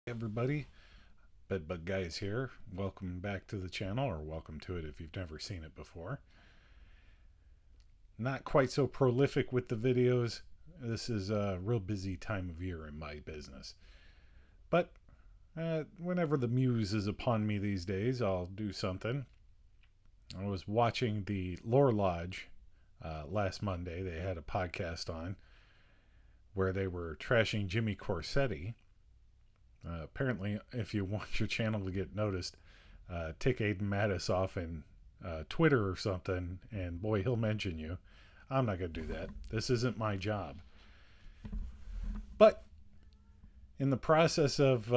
Everybody, Bedbug Guys here. Welcome back to the channel, or welcome to it if you've never seen it before. Not quite so prolific with the videos. This is a real busy time of year in my business. But whenever the muse is upon me these days, I'll do something. I was watching the Lore Lodge last Monday. They had a podcast on where they were trashing Jimmy Corsetti. Apparently, if you want your channel to get noticed, tick Aiden Mattis off in Twitter or something, and boy, he'll mention you. I'm not going to do that. This isn't my job. But in the process of,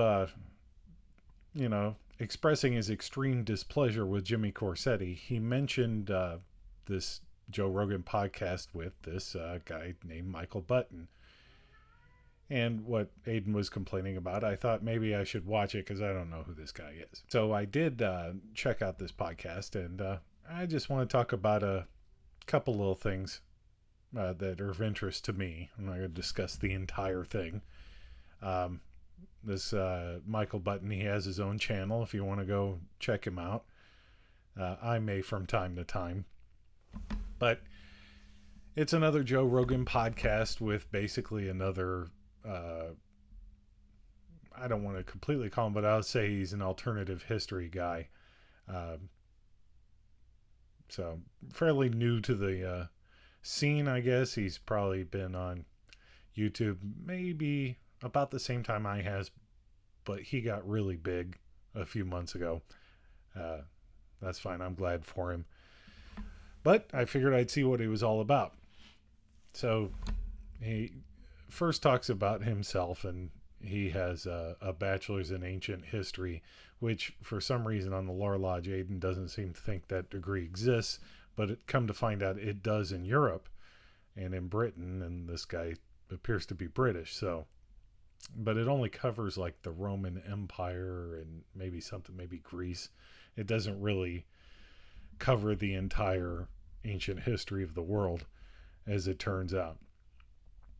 expressing his extreme displeasure with Jimmy Corsetti, he mentioned this Joe Rogan podcast with this guy named Michael Button. And what Aiden was complaining about, I thought maybe I should watch it because I don't know who this guy is. So I did check out this podcast, and I just want to talk about a couple little things that are of interest to me. I'm not going to discuss the entire thing. This Michael Button, he has his own channel if you want to go check him out. I may from time to time. But it's another Joe Rogan podcast with basically another... I don't want to completely call him, but I'll say he's an alternative history guy. So fairly new to the scene, I guess. He's probably been on YouTube maybe about the same time I has, but he got really big a few months ago. That's fine. I'm glad for him. But I figured I'd see what he was all about. So he first talks about himself, and he has a bachelor's in ancient history, which for some reason on the Lore Lodge, Aiden doesn't seem to think that degree exists, but come to find out it does in Europe and in Britain, and this guy appears to be British, but it only covers like the Roman Empire and maybe Greece. It doesn't really cover the entire ancient history of the world, as it turns out.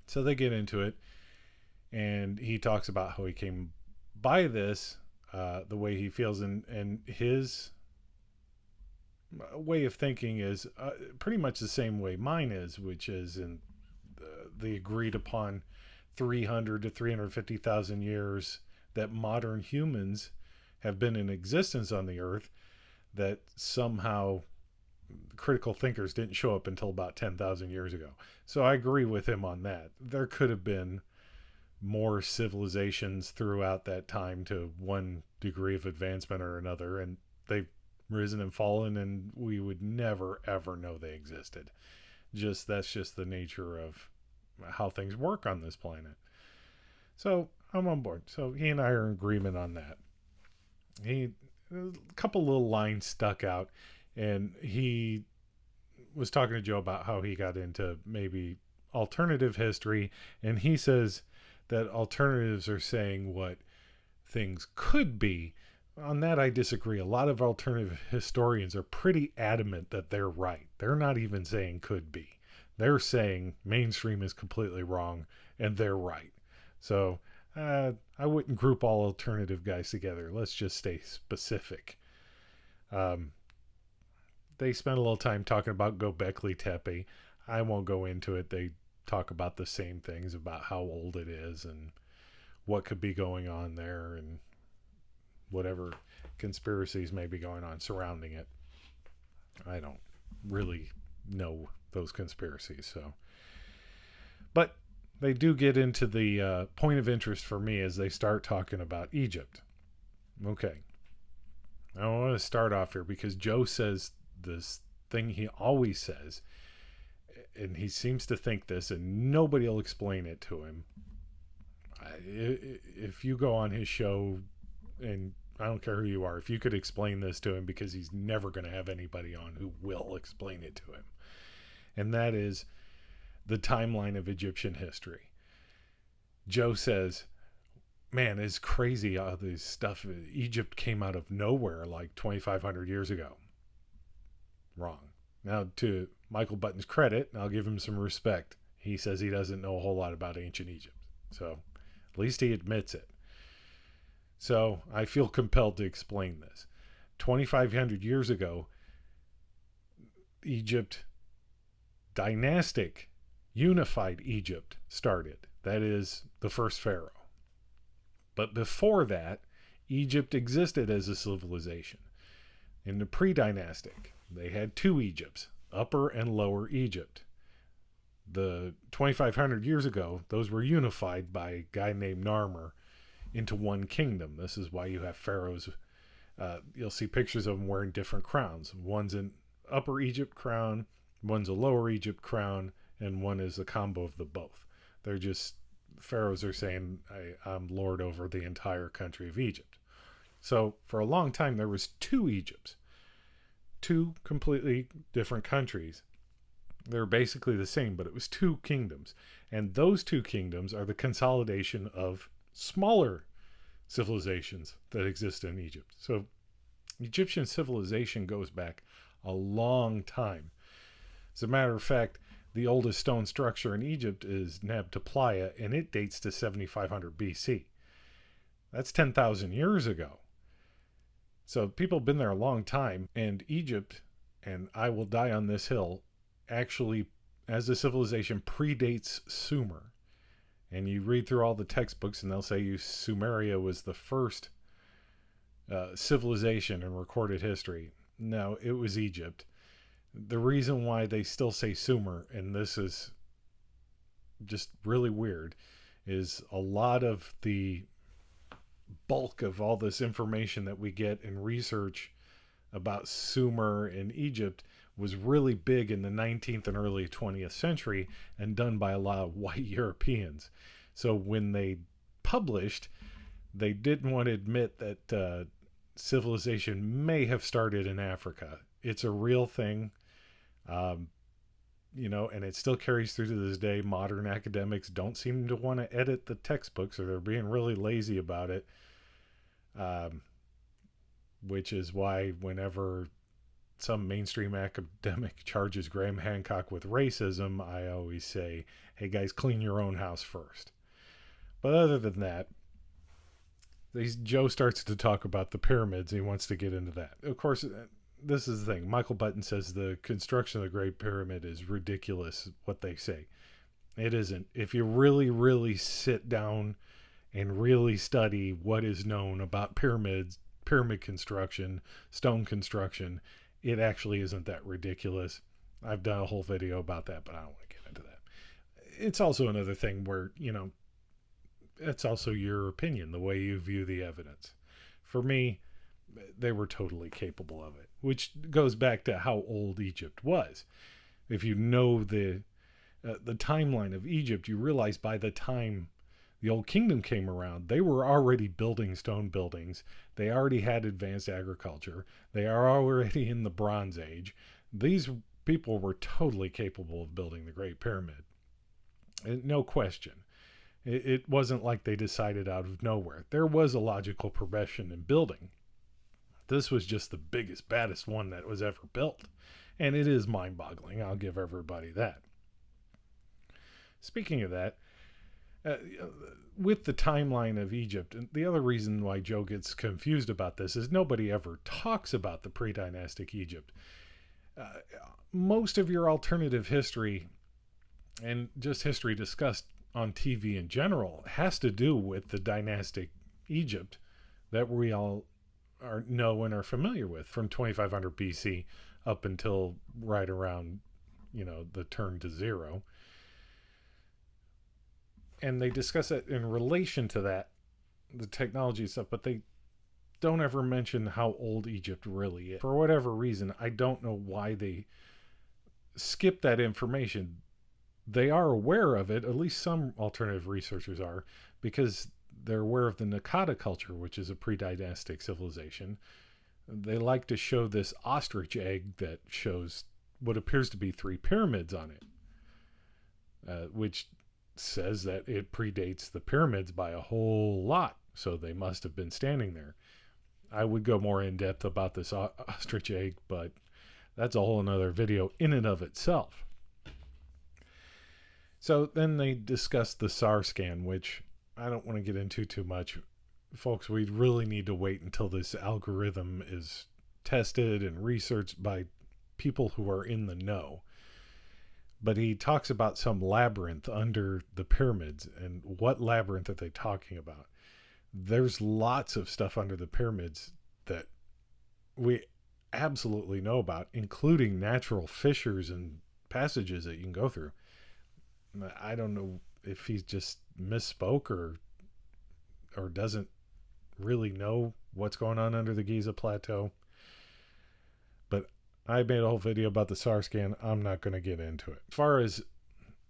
So they get into it, and he talks about how he came by this, the way he feels, and his way of thinking is pretty much the same way mine is, which is in the agreed upon 300 to 350,000 years that modern humans have been in existence on the earth, that somehow critical thinkers didn't show up until about 10,000 years ago. So I agree with him on that. There could have been more civilizations throughout that time to one degree of advancement or another, and they've risen and fallen, and we would never ever know they existed. That's just the nature of how things work on this planet. So I'm on board. So he and I are in agreement on that. A couple little lines stuck out, and he was talking to Joe about how he got into maybe alternative history, and he says that alternatives are saying what things could be. On that, I disagree. A lot of alternative historians are pretty adamant that they're right. They're not even saying could be. They're saying mainstream is completely wrong, and they're right. So I wouldn't group all alternative guys together. Let's just stay specific. They spent a little time talking about Göbekli Tepe. I won't go into it. They talk about the same things, about how old it is and what could be going on there and whatever conspiracies may be going on surrounding it. I don't really know those conspiracies, so. But they do get into the point of interest for me as they start talking about Egypt. Okay. I want to start off here because Joe says this thing he always says, and he seems to think this, and nobody will explain it to him. If you go on his show, and I don't care who you are, if you could explain this to him, because he's never going to have anybody on who will explain it to him. And that is the timeline of Egyptian history. Joe says, man, it's crazy how this stuff, Egypt came out of nowhere like 2,500 years ago. Wrong. Now, to Michael Button's credit, and I'll give him some respect, he says he doesn't know a whole lot about ancient Egypt. So at least he admits it. So I feel compelled to explain this. 2,500 years ago, Egypt, dynastic, unified Egypt started. That is the first pharaoh. But before that, Egypt existed as a civilization. In the pre-dynastic, they had two Egypts, Upper and Lower Egypt. The 2,500 years ago, those were unified by a guy named Narmer into one kingdom. This is why you have pharaohs. You'll see pictures of them wearing different crowns. One's an Upper Egypt crown, one's a Lower Egypt crown, and one is a combo of the both. They're just, pharaohs are saying, I'm lord over the entire country of Egypt. So for a long time, there was two Egypts, two completely different countries. They're basically the same, but it was two kingdoms. And those two kingdoms are the consolidation of smaller civilizations that exist in Egypt. So Egyptian civilization goes back a long time. As a matter of fact, the oldest stone structure in Egypt is Nabta Playa, and it dates to 7500 BC. That's 10,000 years ago. So people have been there a long time, and Egypt, and I will die on this hill, actually, as a civilization, predates Sumer. And you read through all the textbooks, and they'll say Sumeria was the first civilization in recorded history. No, it was Egypt. The reason why they still say Sumer, and this is just really weird, is a lot of the bulk of all this information that we get in research about Sumer in Egypt was really big in the 19th and early 20th century and done by a lot of white Europeans. So when they published, they didn't want to admit that civilization may have started in Africa. It's a real thing, and it still carries through to this day. Modern academics don't seem to want to edit the textbooks, or they're being really lazy about it, which is why whenever some mainstream academic charges Graham Hancock with racism, I always say, hey guys, clean your own house first. But other than that, Joe starts to talk about the pyramids. He wants to get into that. Of course, this is the thing. Michael Button says the construction of the Great Pyramid is ridiculous, what they say. It isn't. If you really, really sit down and really study what is known about pyramids, pyramid construction, stone construction, it actually isn't that ridiculous. I've done a whole video about that, but I don't want to get into that. It's also another thing where, it's also your opinion, the way you view the evidence. For me, they were totally capable of it, which goes back to how old Egypt was. If you know the timeline of Egypt, you realize by the time the Old Kingdom came around, they were already building stone buildings. They already had advanced agriculture. They are already in the Bronze Age. These people were totally capable of building the Great Pyramid. And no question. It wasn't like they decided out of nowhere. There was a logical progression in building. This was just the biggest, baddest one that was ever built. And it is mind-boggling. I'll give everybody that. Speaking of that, with the timeline of Egypt, and the other reason why Joe gets confused about this is nobody ever talks about the pre-dynastic Egypt. Most of your alternative history and just history discussed on TV in general has to do with the dynastic Egypt that we all know and are familiar with from 2500 BC up until right around, the turn to zero. And they discuss it in relation to that, the technology stuff, but they don't ever mention how old Egypt really is. For whatever reason, I don't know why they skip that information. They are aware of it, at least some alternative researchers are, because they're aware of the Naqada culture, which is a pre-dynastic civilization. They like to show this ostrich egg that shows what appears to be 3 pyramids on it, which says that it predates the pyramids by a whole lot, so they must have been standing there. I would go more in depth about this ostrich egg, but that's a whole nother video in and of itself. So then they discuss the SAR scan, which I don't want to get into too much. folks, we really need to wait until this algorithm is tested and researched by people who are in the know. But he talks about some labyrinth under the pyramids. And what labyrinth are they talking about? There's lots of stuff under the pyramids that we absolutely know about, including natural fissures and passages that you can go through. I don't know if he just misspoke or doesn't really know what's going on under the Giza Plateau. But I made a whole video about the SAR scan. I'm not going to get into it. As far as,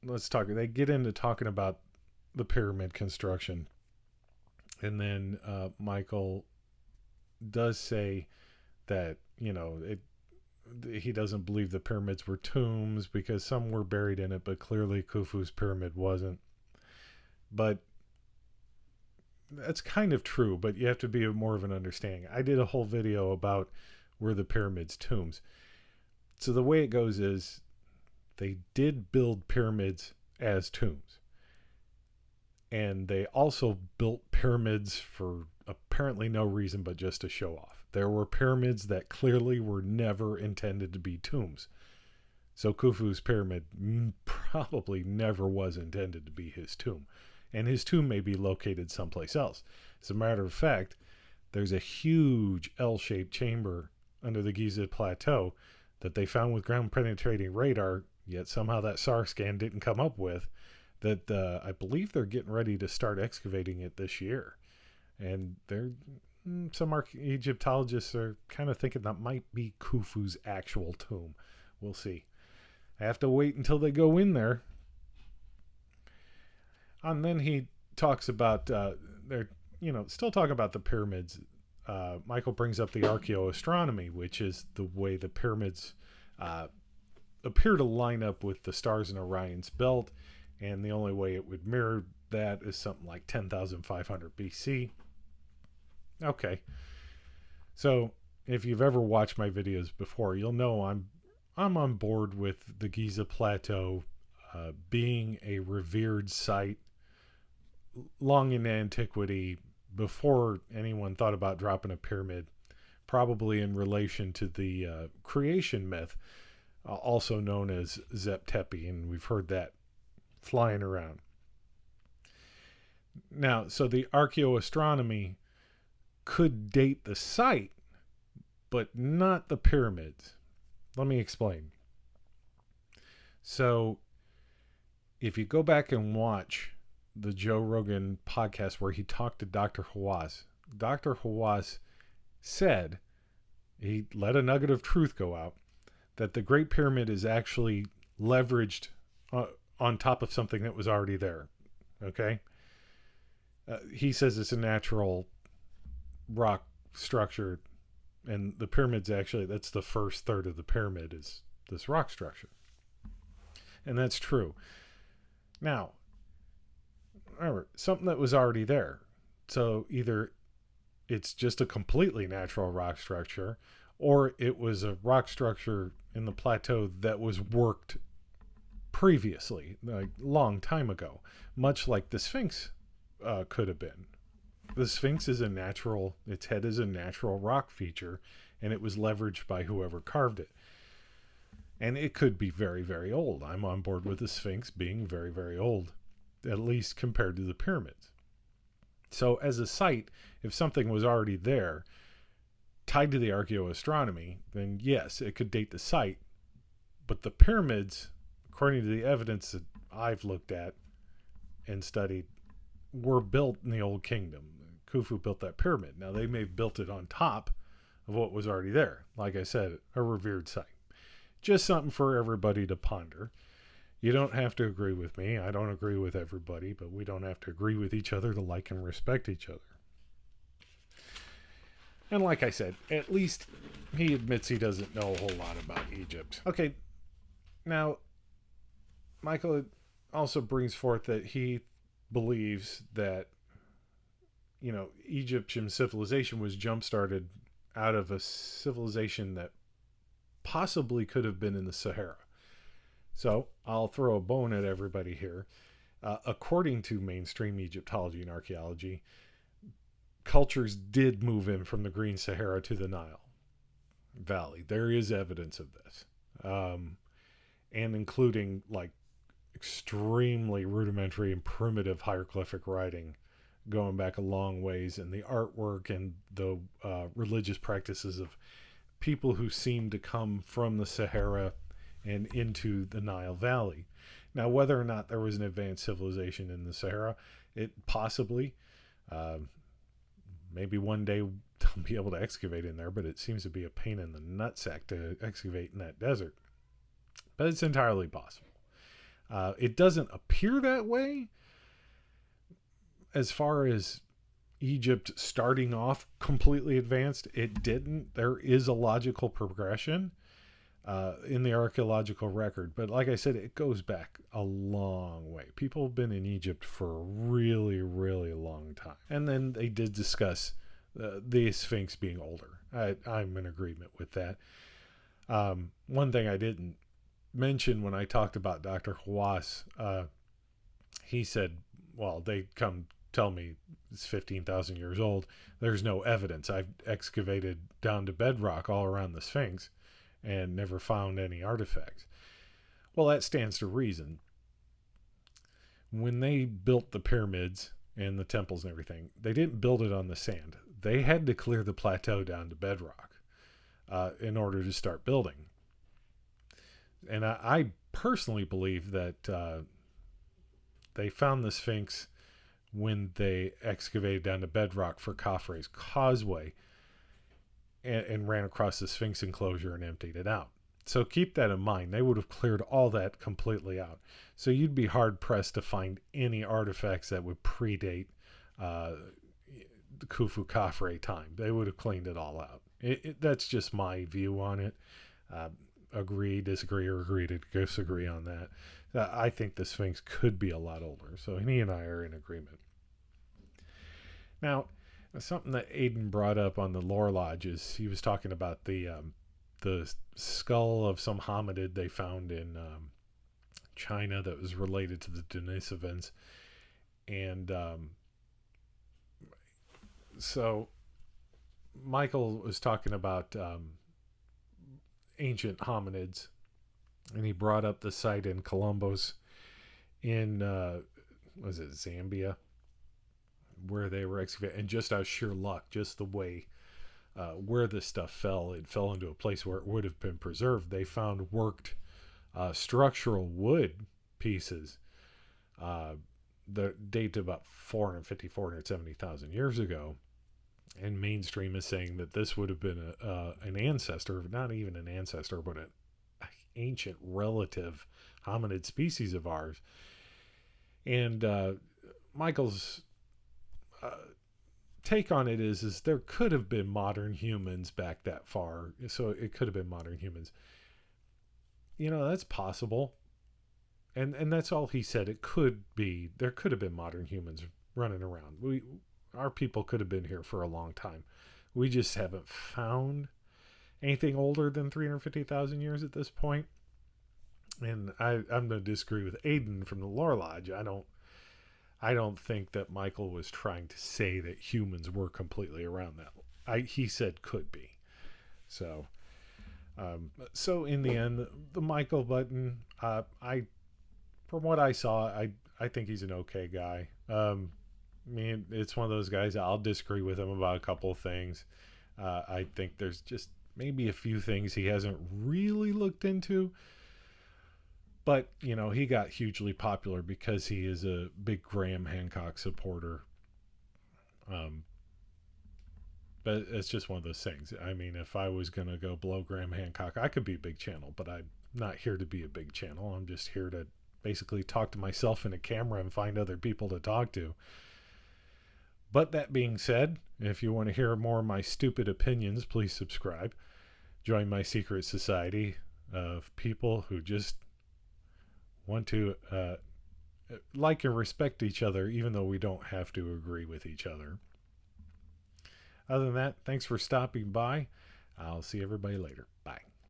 they get into talking about the pyramid construction. And then Michael does say that, he doesn't believe the pyramids were tombs because some were buried in it, but clearly Khufu's pyramid wasn't. But that's kind of true, but you have to be more of an understanding. I did a whole video about were the pyramids tombs. So the way it goes is they did build pyramids as tombs. And they also built pyramids for apparently no reason but just to show off. There were pyramids that clearly were never intended to be tombs. So Khufu's pyramid probably never was intended to be his tomb. And his tomb may be located someplace else. As a matter of fact, there's a huge L-shaped chamber under the Giza Plateau that they found with ground-penetrating radar, yet somehow that SAR scan didn't come up with, that I believe they're getting ready to start excavating it this year. And some Egyptologists are kind of thinking that might be Khufu's actual tomb. We'll see. I have to wait until they go in there. And then he talks about, they're still talking about the pyramids. Michael brings up the archaeoastronomy, which is the way the pyramids appear to line up with the stars in Orion's belt. And the only way it would mirror that is something like 10,500 BC. Okay. So if you've ever watched my videos before, you'll know I'm on board with the Giza Plateau being a revered site long in antiquity, before anyone thought about dropping a pyramid, probably in relation to the creation myth, also known as Zep Tepi, and we've heard that flying around. Now, so the archaeoastronomy could date the site, but not the pyramids. Let me explain. So, if you go back and watch the Joe Rogan podcast where he talked to Dr. Hawass said, he let a nugget of truth go out, that the Great Pyramid is actually leveraged on top of something that was already there. Okay? He says it's a natural rock structure, and the pyramid's actually, that's the first third of the pyramid is this rock structure. And that's true. Now, remember, something that was already there. So either it's just a completely natural rock structure, or it was a rock structure in the plateau that was worked previously, like long time ago, much like the Sphinx could have been. The Sphinx is its head is a natural rock feature, and it was leveraged by whoever carved it. And it could be very, very old. I'm on board with the Sphinx being very, very old, at least compared to the pyramids. So as a site, if something was already there, tied to the archaeoastronomy, then yes, it could date the site. But the pyramids, according to the evidence that I've looked at and studied, were built in the Old Kingdom. Khufu built that pyramid. Now, they may have built it on top of what was already there. Like I said, a revered site. Just something for everybody to ponder. You don't have to agree with me. I don't agree with everybody, but we don't have to agree with each other to like and respect each other. And like I said, at least he admits he doesn't know a whole lot about Egypt. Okay, now, Michael also brings forth that he believes that, Egyptian civilization was jump-started out of a civilization that possibly could have been in the Sahara. So I'll throw a bone at everybody here. According to mainstream Egyptology and archaeology, cultures did move in from the Green Sahara to the Nile Valley. There is evidence of this, and including like extremely rudimentary and primitive hieroglyphic writing going back a long ways, and the artwork and the religious practices of people who seem to come from the Sahara and into the Nile Valley. Now, whether or not there was an advanced civilization in the Sahara, it possibly, maybe one day they'll be able to excavate in there, but it seems to be a pain in the nutsack to excavate in that desert. But it's entirely possible. It doesn't appear that way as far as Egypt starting off completely advanced. It didn't. There is a logical progression in the archaeological record. But like I said, it goes back a long way. People have been in Egypt for a really, really long time. And then they did discuss the Sphinx being older. I'm in agreement with that. One thing I didn't mention when I talked about Dr. Hawass, he said, well, they come tell me it's 15,000 years old. There's no evidence. I've excavated down to bedrock all around the Sphinx and never found any artifacts. Well, that stands to reason. When they built the pyramids and the temples and everything, they didn't build it on the sand. They had to clear the plateau down to bedrock in order to start building. And I personally believe that they found the Sphinx when they excavated down to bedrock for Khafre's Causeway and ran across the Sphinx enclosure and emptied it out. So keep that in mind. They would have cleared all that completely out. So you'd be hard-pressed to find any artifacts that would predate the Khufu Khafre time. They would have cleaned it all out. That's just my view on it. Agree, disagree, or agree to disagree on that. I think the Sphinx could be a lot older. So he and I are in agreement. Now, something that Aiden brought up on the lore lodges, he was talking about the skull of some hominid they found in China that was related to the Denisovans. And so Michael was talking about ancient hominids, and he brought up the site in Columbus in was it Zambia, where they were excavated, and just out of sheer luck, just the way where this stuff fell, it fell into a place where it would have been preserved. They found worked structural wood pieces that date to about 470,000 years ago. And mainstream is saying that this would have been an ancestor, not even an ancestor, but an ancient relative hominid species of ours. And Michael's take on it is there could have been modern humans back that far. So it could have been modern humans. That's possible. And that's all he said. It could be. There could have been modern humans running around. Our people could have been here for a long time. We just haven't found anything older than 350,000 years at this point. And I'm going to disagree with Aiden from the Lore Lodge. I don't think that Michael was trying to say that humans were completely around that. He said could be. So in the end, the Michael button, from what I saw, I think he's an okay guy. It's one of those guys, I'll disagree with him about a couple of things. I think there's just maybe a few things he hasn't really looked into. But, he got hugely popular because he is a big Graham Hancock supporter. But it's just one of those things. If I was going to go blow Graham Hancock, I could be a big channel, but I'm not here to be a big channel. I'm just here to basically talk to myself in a camera and find other people to talk to. But that being said, if you want to hear more of my stupid opinions, please subscribe. Join my secret society of people who just want to like and respect each other, even though we don't have to agree with each other. Other than that, thanks for stopping by. I'll see everybody later. Bye.